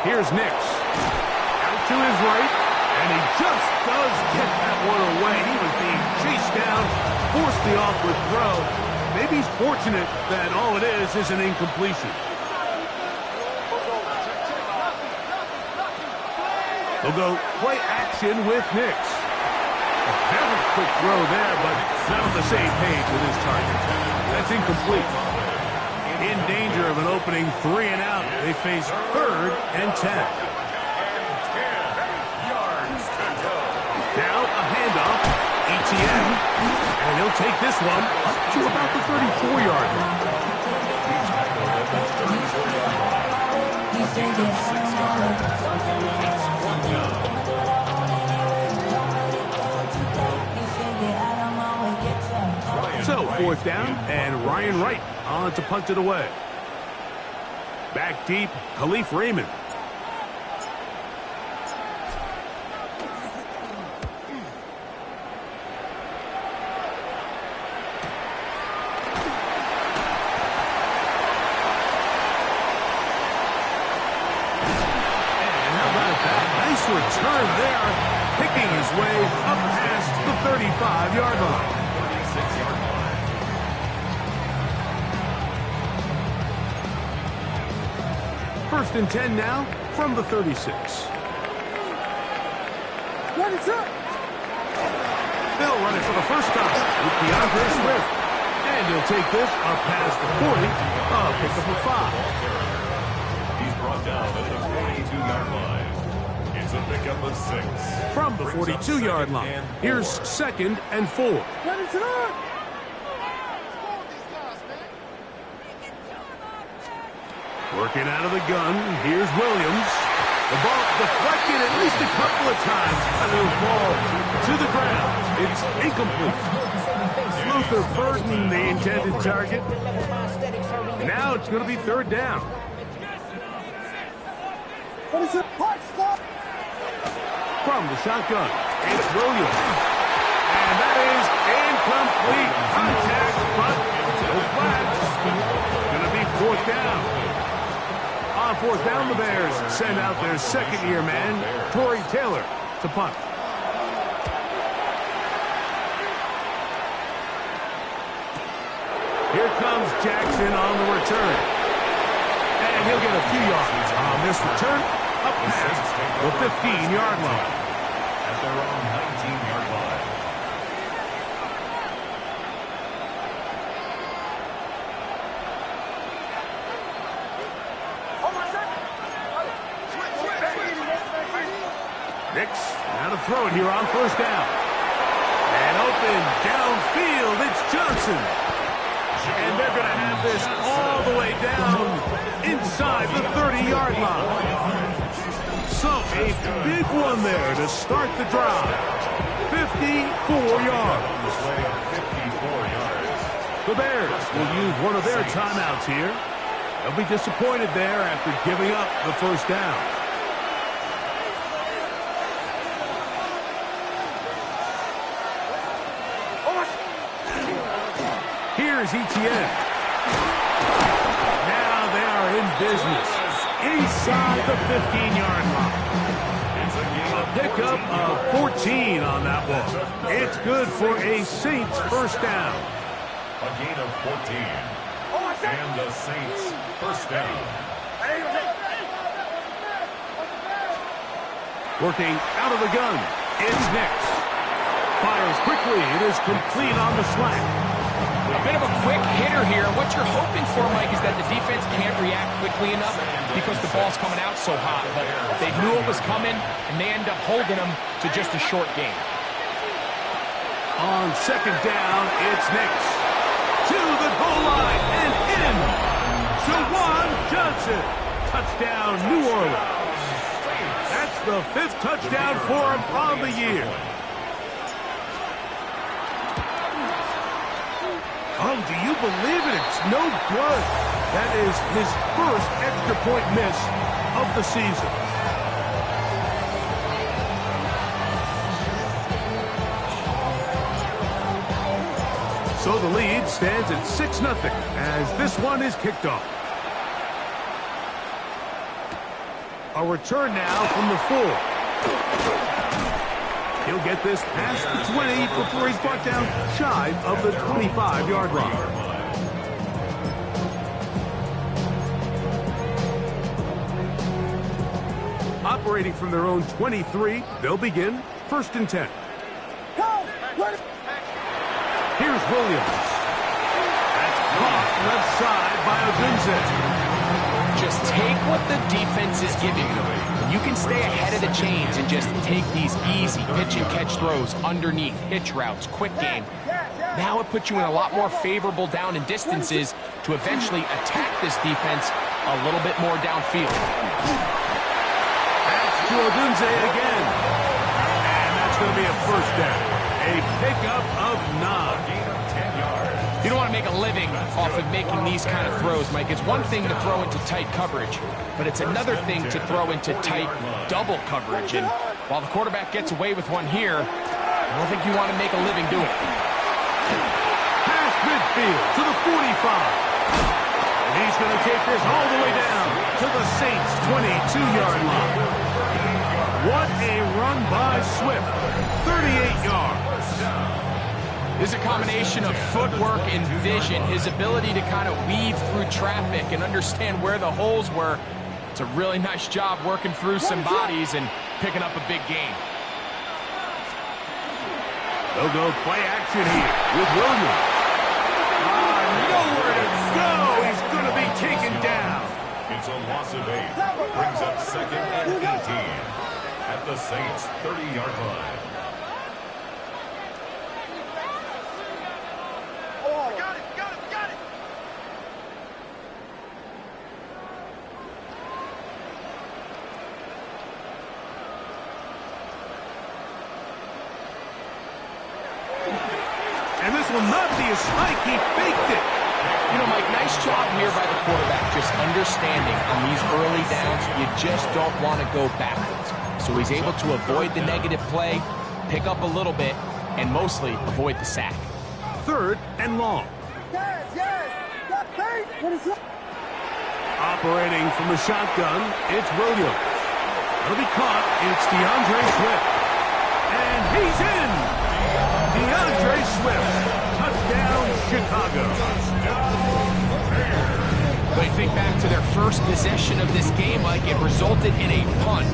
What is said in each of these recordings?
Here's Nix. Out to his right, and he just does get that one away. He was being chased down, forced the awkward throw. Maybe he's fortunate that all it is an incompletion. They'll go play action with Nix. A very quick throw there, but not on the same page with his target. That's incomplete. In danger of an opening 3 and out. They face 3rd and 10. Now a handoff. ETN. And he'll take this one up to about the 34-yard line. So, 4th down, and Ryan Wright on to punt it away. Back deep, Khalif Raymond. And how about that? Nice return there, picking his way up past the 35-yard line. 36-yard line. First and 10 now from the 36. What is up? Bill running for the first time with DeAndre Swift. And he'll take this up past the 40. Pick up a 5. He's brought down at the 42-yard line. It's a pickup of 6. From the 42-yard line, here's 2nd and 4. What is up? Working out of the gun, here's Williams. The ball deflected at least a couple of times. A little ball to the ground. It's incomplete. Luther Burton, the intended target. And now it's going to be 3rd down. What is it? From the shotgun, it's Williams. And that is incomplete contact, but no flags. It's going to be 4th down. On 4th down, the Bears send out their 2nd-year man, Torrey Taylor, to punt. Here comes Jackson on the return. And he'll get a few yards on this return up past the 15-yard line. At their own 19-yard line. Nix, now to throw it here on 1st down. And open downfield, it's Johnson. And they're going to have this all the way down inside the 30-yard line. So a big one there to start the drive. 54 yards. The Bears will use one of their timeouts here. They'll be disappointed there after giving up the 1st down. Here's ETN. Now they are in business inside the 15-yard line. A pickup of 14 on that one. It's good for a Saints 1st down. A gain of 14. And the Saints 1st down. Working out of the gun. It's Nix. Fires quickly. It is complete on the slant. A bit of a quick hitter here. What you're hoping for, Mike, is that the defense can't react quickly enough because the ball's coming out so hot. But they knew it was coming, and they end up holding them to just a short game. On 2nd down, it's Nix. To the goal line and in. Jawan Johnson. Touchdown, New Orleans. That's the 5th touchdown for him on the year. Oh, do you believe it? It's no good. That is his first extra point miss of the season. So the lead stands at 6-0 as this one is kicked off. A return now from the 4. He'll get this past the 20 before he's brought down shy of the 25-yard line. Operating from their own 23, they'll begin 1st and 10. Here's Williams. That's caught left side by Odunze. Just take what the defense is giving you. You can stay ahead of the chains and just take these easy pitch and catch throws underneath, hitch routes, quick game. Now it puts you in a lot more favorable down and distances to eventually attack this defense a little bit more downfield. That's to Odunze again. And that's going to be a 1st down. A pickup of 9. You don't want to make a living off of making these kind of throws, Mike. It's one thing to throw into tight coverage, but it's another thing to throw into tight double coverage. And while the quarterback gets away with one here, I don't think you want to make a living doing it. Past midfield to the 45. And he's going to take this all the way down to the Saints' 22-yard line. What a run by Swift. 38 yards. There's a combination of footwork and vision, his ability to kind of weave through traffic and understand where the holes were. It's a really nice job working through some bodies and picking up a big gain. They'll go play action here with Williams. Nowhere to go. He's going to be taken down. It's a loss of 8. Brings up 2nd and 18 at the Saints' 30-yard line. And this will not be a spike. He faked it. You know, Mike, nice job here by the quarterback, just understanding on these early downs, you just don't want to go backwards. So he's able to avoid the negative play, pick up a little bit, and mostly avoid the sack. 3rd and long. Operating from the shotgun, it's Williams. It'll be caught. It's DeAndre Swift. And he's in. DeAndre Swift. Touchdown, Chicago. But you think back to their first possession of this game, Mike, it resulted in a punt.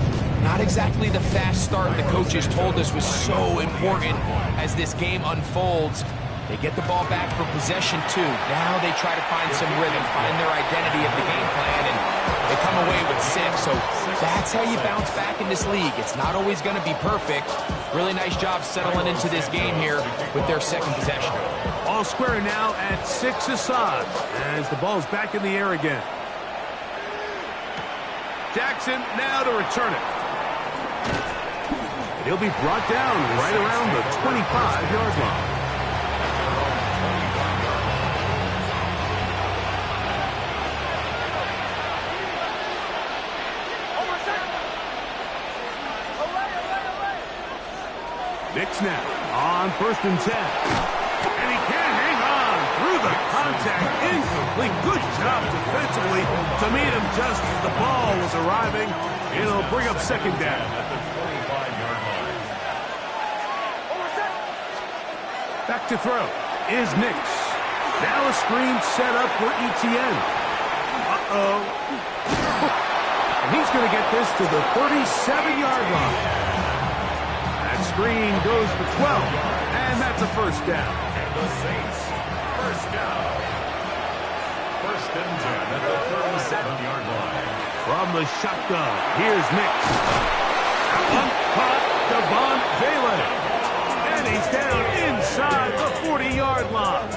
Not exactly the fast start the coaches told us was so important as this game unfolds. They get the ball back for possession 2. Now they try to find some rhythm, find their identity of the game plan, and they come away with 6. So that's how you bounce back in this league. It's not always going to be perfect. Really nice job settling into this game here with their 2nd possession. All square now at 6 aside as the ball's back in the air again. Jackson now to return it. He'll be brought down right around the 25-yard line. Nix now on 1st and 10. And he can't hang on through the contact. Incomplete. Good job defensively to meet him just as the ball was arriving. It'll bring up 2nd down. Back to throw is Nix. Now a screen set up for Etienne. Uh-oh. And he's going to get this to the 37-yard line. Screen goes for 12, and that's a 1st down. And the Saints, 1st down. 1st and 10 at the 37-yard line. From the shotgun, here's Nix. One caught Devon Valen. And he's down inside the 40-yard line.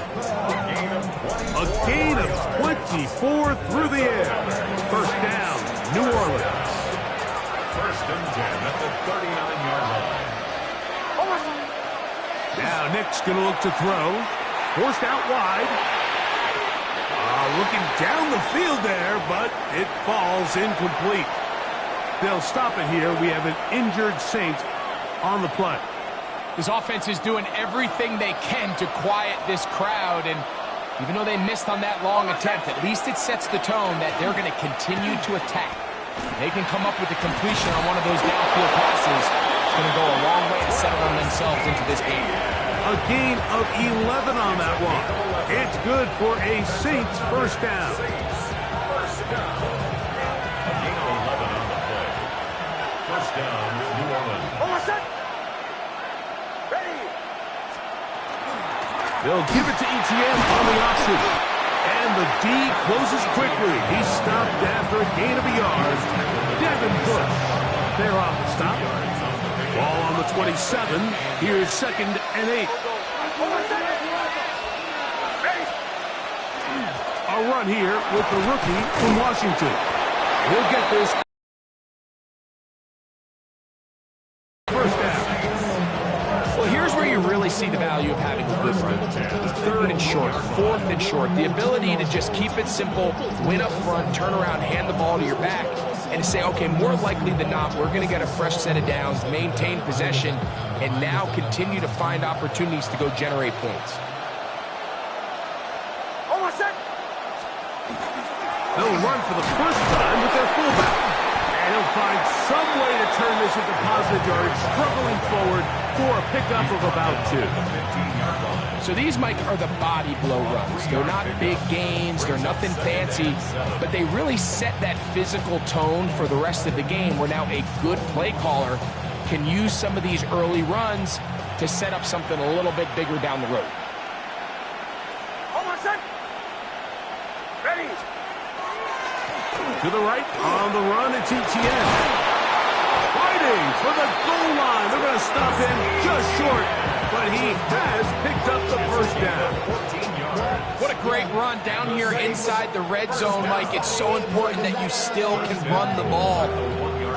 A gain of 24 through the air. 1st down, New Orleans. 1st and 10 at the 39-yard line. Now Nick's going to look to throw. Forced out wide. Looking down the field there, but it falls incomplete. They'll stop it here. We have an injured Saint on the play. This offense is doing everything they can to quiet this crowd, and even though they missed on that long attempt, at least it sets the tone that they're going to continue to attack. They can come up with a completion on one of those downfield passes. It's going to go a long way to settle on themselves into this game. A gain of 11 on that one. It's good for a Saints first down. First down. A gain of 11 on the play. First down, New Orleans. They'll give it to Etienne on the option. And the D closes quickly. He's stopped after a gain of a yard. Devin Bush there on the stop. Ball on the 27. Here's 2nd and 8. A run here with the rookie from Washington. He'll get this first down. Well, here's where you really see the value of having a good run. 3rd and short, 4th and short. The ability to just keep it simple, win up front, turn around, hand the ball to your back, and to say, okay, more likely than not, we're going to get a fresh set of downs, maintain possession, and now continue to find opportunities to go generate points. They'll run for the first time with their fullback. And he'll find some way to turn this into positive yards, struggling forward for a pickup of about 2. So these, Mike, are the body blow runs. They're not big gains, they're nothing fancy, but they really set that physical tone for the rest of the game where now a good play caller can use some of these early runs to set up something a little bit bigger down the road. To the right, on the run, it's Etienne. Fighting for the goal line. They're going to stop him just short, but he has picked up the first down. What a great run down here inside the red zone, Mike. It's so important that you still can run the ball.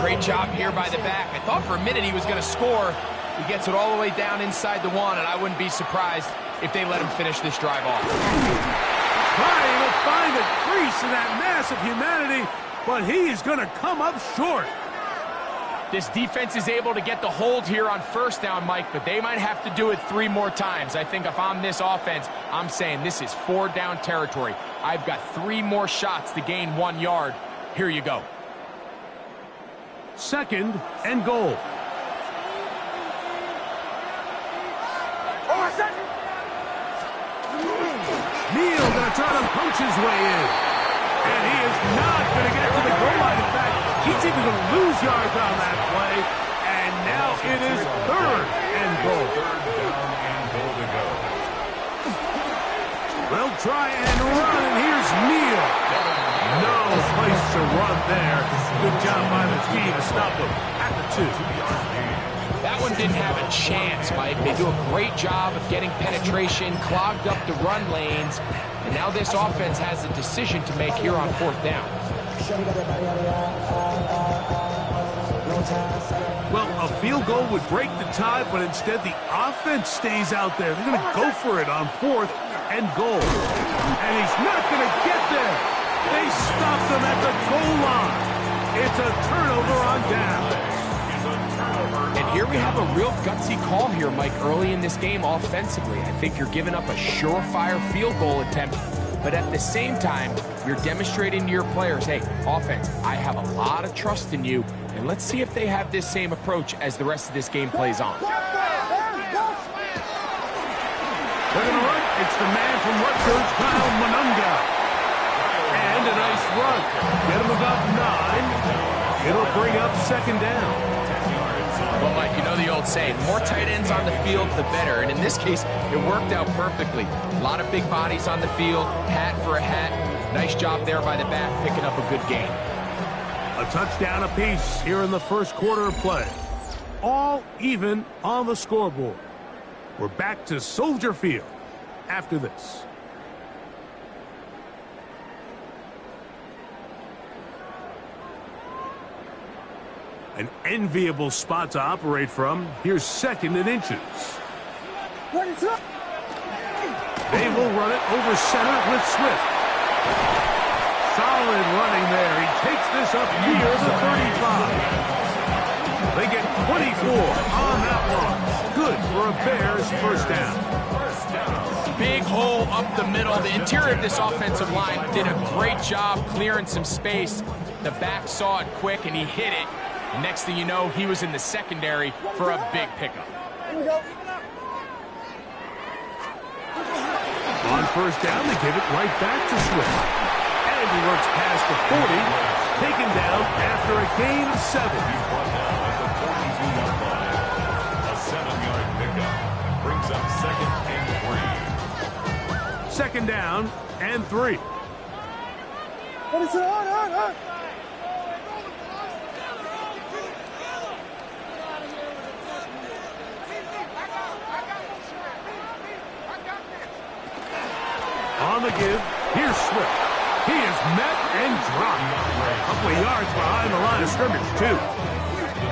Great job here by the back. I thought for a minute he was going to score. He gets it all the way down inside the 1, and I wouldn't be surprised if they let him finish this drive off. Trying to find a crease in that mass of humanity, but he is going to come up short. This defense is able to get the hold here on first down, Mike, but they might have to do it 3 more times. I think if I'm this offense, I'm saying this is 4 down territory. I've got 3 more shots to gain 1 yard. Here you go. 2nd and goal. Neal going to try to punch his way in. And he is not going to get to the goal line. In fact, he's even going to lose yards on that play. And now it is 3rd and goal. 3rd down and goal to go. They'll try and run, and here's Neal. No place to run there. Good job by the team to stop him at the 2. That one didn't have a chance, Mike. They do a great job of getting penetration, clogged up the run lanes, and now this offense has a decision to make here on 4th down. Well, a field goal would break the tie, but instead the offense stays out there. They're going to go for it on 4th and goal. And he's not going to get there. They stopped him at the goal line. It's a turnover on down. And here we have a real gutsy call here, Mike, early in this game offensively. I think you're giving up a surefire field goal attempt, but at the same time, you're demonstrating to your players, hey, offense, I have a lot of trust in you, and let's see if they have this same approach as the rest of this game plays on. They're going to run. It's the man from Rutgers, Kyle Monunga. And a nice run. Get him about 9. It'll bring up 2nd down. Well, Mike, you know the old saying, the more tight ends on the field, the better. And in this case, it worked out perfectly. A lot of big bodies on the field, hat for a hat. Nice job there by the back, picking up a good gain. A touchdown apiece here in the first quarter of play. All even on the scoreboard. We're back to Soldier Field after this. An enviable spot to operate from. Here's 2nd and inches. They will run it over center with Swift. Solid running there. He takes this up near the 35. They get 24 on that one. Good for a Bears first down. Big hole up the middle. The interior of this offensive line did a great job clearing some space. The back saw it quick, and he hit it. And next thing you know, he was in the secondary for a big pickup. Here we go. On first down, they give it right back to Swift. And he works past the 40, taken down after a gain of 7. He's brought down at the 42-yard line. A 7-yard pickup brings up 2nd and 3. Second down and 3. What is it? On. On the give, here's Swift. He is met and dropped. A couple of yards behind the line of scrimmage, too.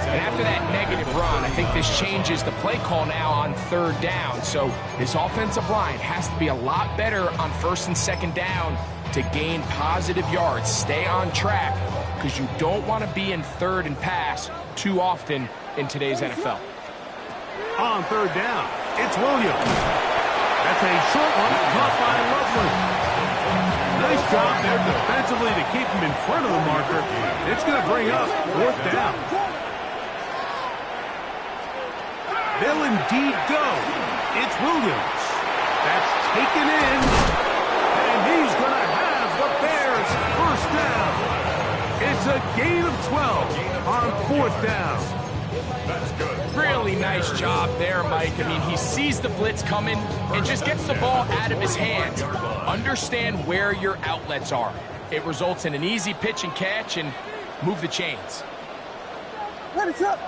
And after that negative run, I think this changes the play call now on third down. So this offensive line has to be a lot better on first and second down to gain positive yards. Stay on track, because you don't want to be in third and pass too often in today's NFL. On third down, it's Williams. That's a short one, caught by Loveland. Nice job there defensively to keep him in front of the marker. It's going to bring up fourth down. They'll indeed go. It's Williams. That's taken in. And he's going to have the Bears first down. It's a gain of 12 on fourth down. That's good. Really nice job there, Mike. I mean, he sees the blitz coming and just gets the ball out of his hands. Understand where your outlets are. It results in an easy pitch and catch and move the chains. Let it up.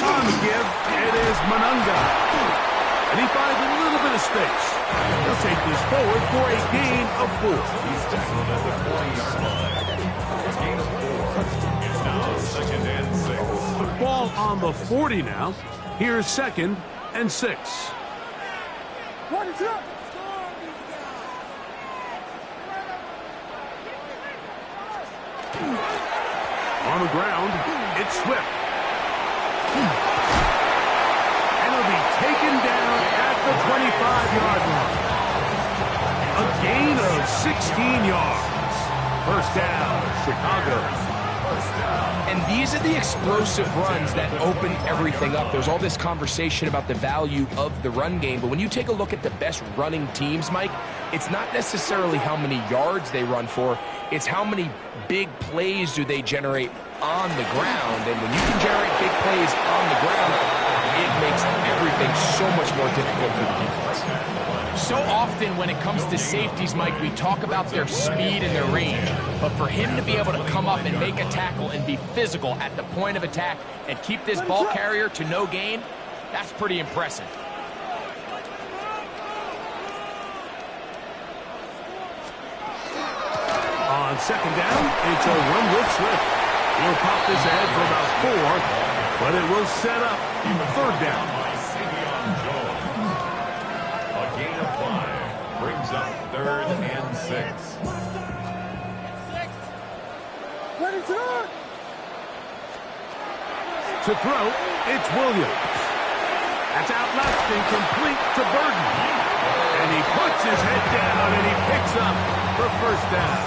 On the give, it is Monunga. And he finds a little bit of space. He'll take this forward for a gain of 4. He's tackled at the 40-yard line. A gain of 4. It's now 2nd and 6. Ball on the 40 now. Here's 2nd and 6. Let it up. On the ground, it's Swift. And he'll be taken down at the 25-yard line. A gain of 16 yards. First down, Chicago. And these are the explosive runs that open everything up. There's all this conversation about the value of the run game, but when you take a look at the best running teams, Mike, it's not necessarily how many yards they run for, it's how many big plays do they generate on the ground. And when you can generate big plays on the ground, it makes everything so much more difficult for the defense. So often when it comes to safeties, Mike, we talk about their speed and their range. But for him to be able to come up and make a tackle and be physical at the point of attack and keep this ball carrier to no gain, that's pretty impressive. On second down, it's a run with Swift. He'll pop this ahead for about 4, but it will set up third down. Brings up 3rd and 6. Let it up. To throw, it's Williams. That's out left and complete to Burton. And he puts his head down and he picks up for first down.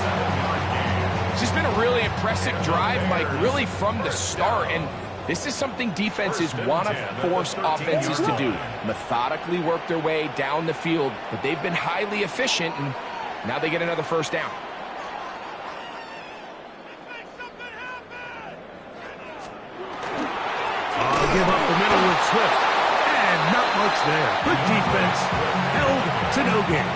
It's just been a really impressive drive, Mike, really from the start. And this is something defenses want to force offenses to do. Methodically work their way down the field, but they've been highly efficient, and now they get another first down. I'll give up the middle with Swift. And not much there. Good defense. Held to no gain.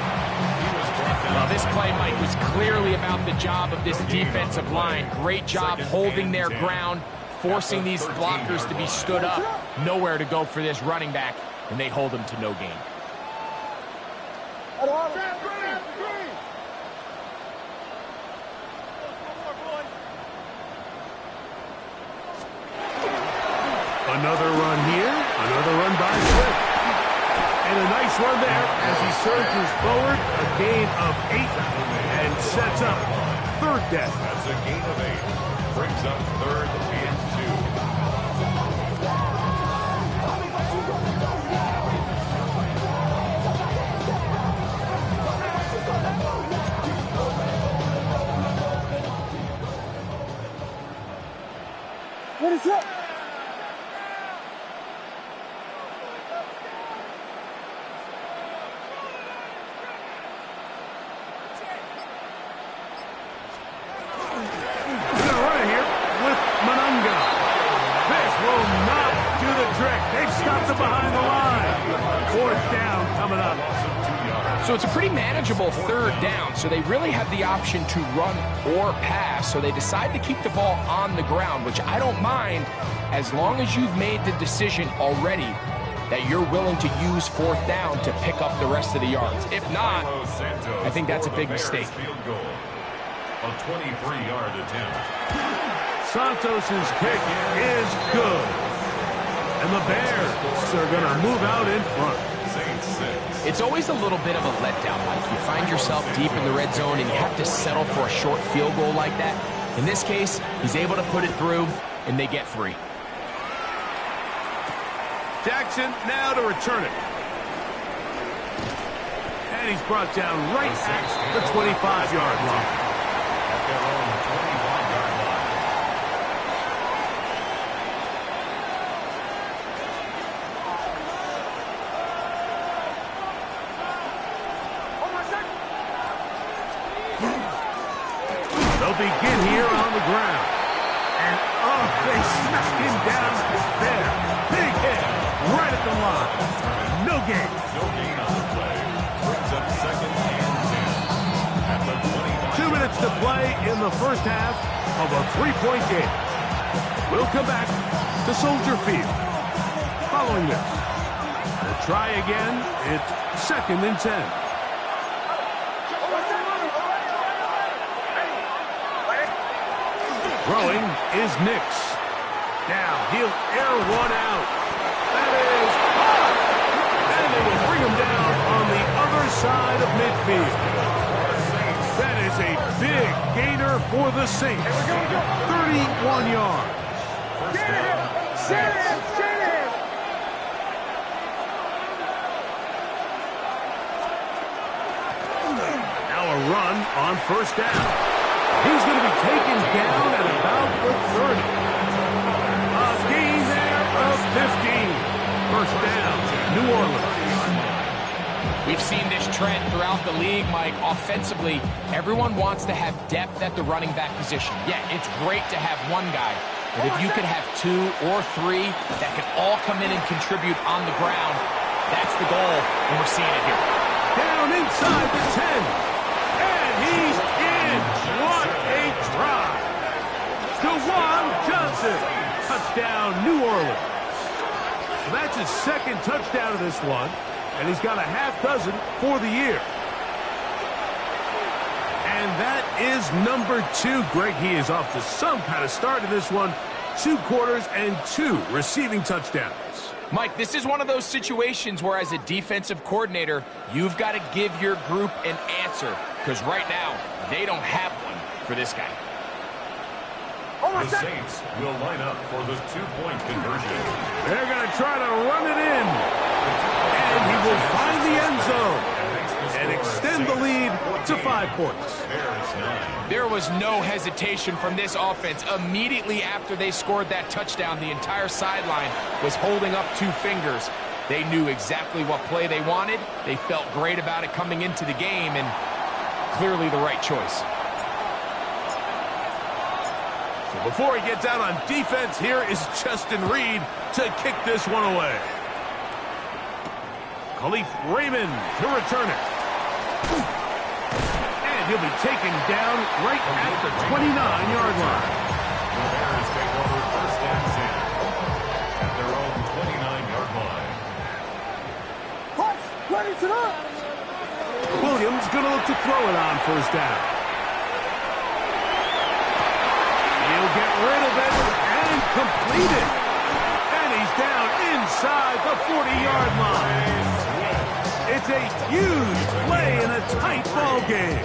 Well, this play, Mike, was clearly about the job of this defensive line. Great job holding their ground, forcing these blockers to be stood up. Nowhere to go for this running back, and they hold him to no gain. Another run here, another run by Swift. And a nice run there as he surges forward, a gain of 8, and sets up third down. That's a gain of 8. Brings up 3rd and 2. is up? Behind the line. Fourth down coming up. So it's a pretty manageable third down, so they really have the option to run or pass, so they decide to keep the ball on the ground, which I don't mind as long as you've made the decision already that you're willing to use fourth down to pick up the rest of the yards. If not, I think that's a big mistake. A 23-yard attempt. Santos's kick is good. And the Bears are going to move out in front. It's always a little bit of a letdown, Mike. You find yourself deep in the red zone and you have to settle for a short field goal like that. In this case, he's able to put it through, and they get 3. Jackson now to return it. And he's brought down right at the 25-yard line. At their own 25-yard line. They'll begin here on the ground. And, oh, they smacked him down there. Big hit right at the line. No gain. No gain on the play. Brings up 2nd and 10. At the 25. 2 minutes to play in the first half of a 3-point game. We'll come back to Soldier Field. Following this, we'll try again. It's 2nd and 10. Throwing is Nix. Now he'll air one out. That is hot. And they will bring him down on the other side of midfield. That is a big gainer for the Saints. 31 yards. Now a run on first down. He's going to be taken down at about the 30. A gain there of 15. First down, New Orleans. We've seen this trend throughout the league, Mike. Offensively, everyone wants to have depth at the running back position. Yeah, it's great to have one guy, but if you could have 2 or 3 that can all come in and contribute on the ground, that's the goal, and we're seeing it here. Down inside the 10. And he's in. What a drive. DeJuan Johnson. Touchdown, New Orleans. That's his 2nd touchdown of this one, and he's got a half dozen for the year. And that is number 2. Greg, he is off to some kind of start in this one. 2 quarters and 2 receiving touchdowns. Mike, this is one of those situations where as a defensive coordinator, you've got to give your group an answer, because right now, they don't have one for this guy. The Saints will line up for the 2-point conversion. They're going to try to run it in. And he will find the end zone and extend the lead to 5 points. There was no hesitation from this offense. Immediately after they scored that touchdown, the entire sideline was holding up 2 fingers. They knew exactly what play they wanted. They felt great about it coming into the game, and clearly the right choice. So before he gets out on defense, here is Justin Reed to kick this one away. Khalif Raymond to return it. And he'll be taken down right at the 29-yard line. The Bears take over 1st and 10 at their own 29-yard line. Ready to up. Williams going to look to throw it on first down. He'll get rid of it and complete it. And he's down inside the 40-yard line. It's a huge play in a tight ball game.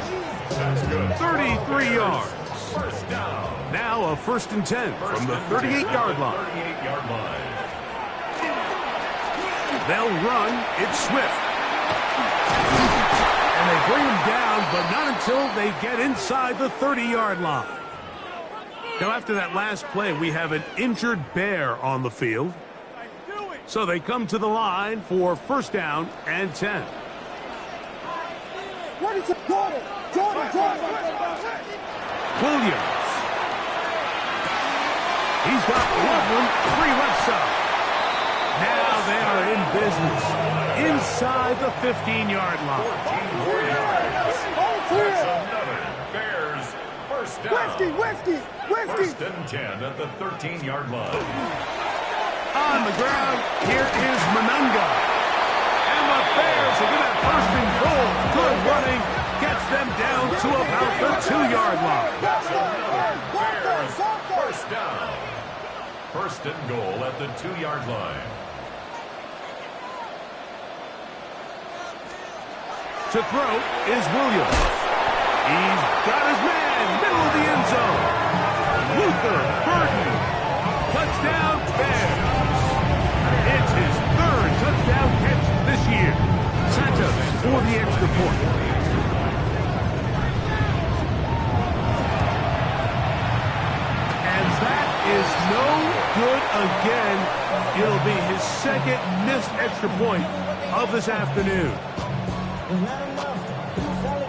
33 yards. First down. Now a 1st and 10 from the 38-yard line. 38-yard line. They'll run. It's Swift. And they bring him down, but not until they get inside the 30-yard line. Now, after that last play, we have an injured Bear on the field. So they come to the line for first down and 10. What is it? Jordan! Williams. He's got Loveland, 3 left side. Now they are in business inside the 15-yard line. Bears first down. Whiskey! First and 10 at the 13-yard line. On the ground, here is Manunga. And the Bears will get that first and goal. Good running. Gets them down to about the 2-yard line. Bears first down. First and goal at the 2-yard line. To throw is Williams. He's got his man, middle of the end zone. Luther Burden. Touchdown, Bears. It's his 3rd touchdown catch this year. Santos for the extra point. And that is no good again. It'll be his 2nd missed extra point of this afternoon. It's not enough. You solid,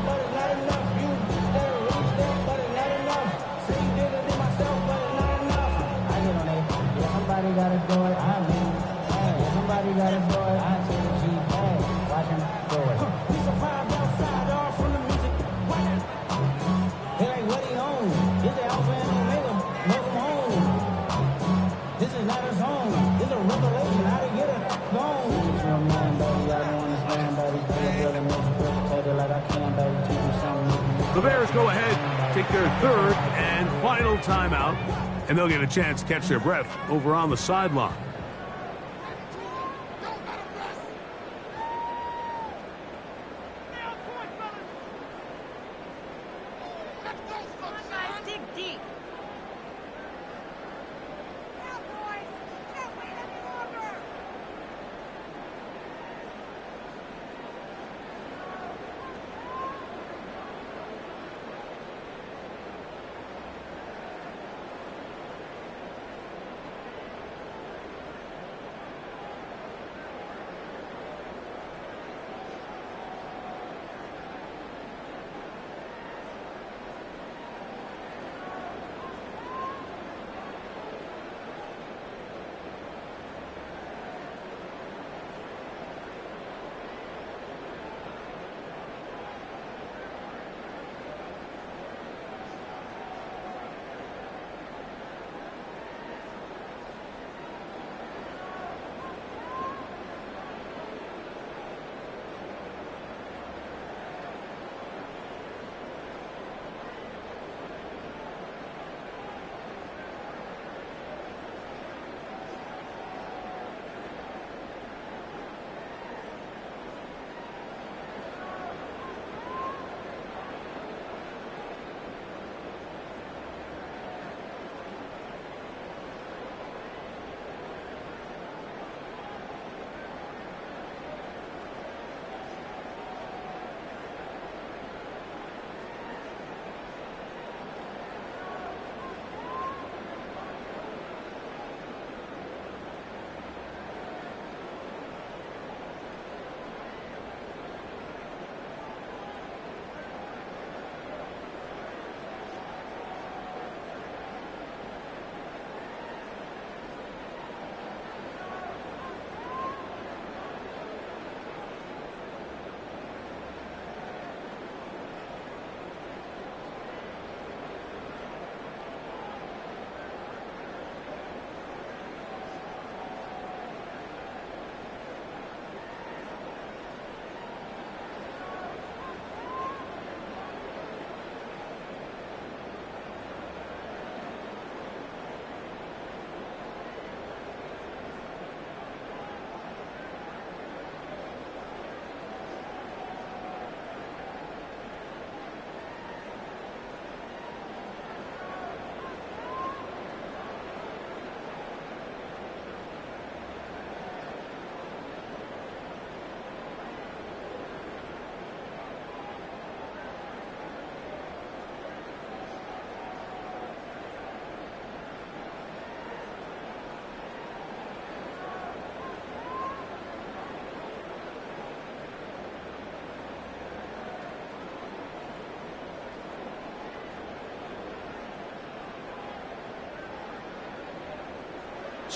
but it's not enough. You better reach there, but it's not enough. Say you bigger than myself, but it's not enough. I get on it. Yeah, somebody gotta do it. I mean, hey, somebody gotta do it. I take the G. Hey, watch him do it. We survived outside, all from the music. They like, what he own? Is it Alpha and Omega? Welcome home. This is not his home. This is a revelation. How to get it gone. It's real man, baby. I don't understand, baby. The Bears go ahead, take their 3rd and final timeout, and they'll get a chance to catch their breath over on the sideline.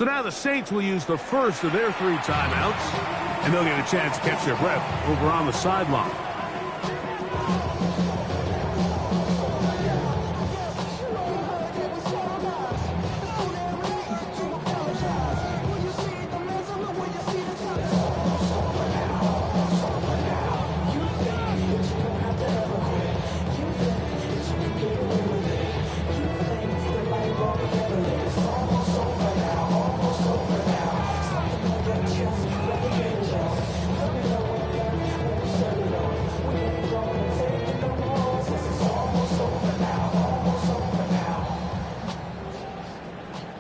So now the Saints will use the first of their 3 timeouts, and they'll get a chance to catch their breath over on the sideline.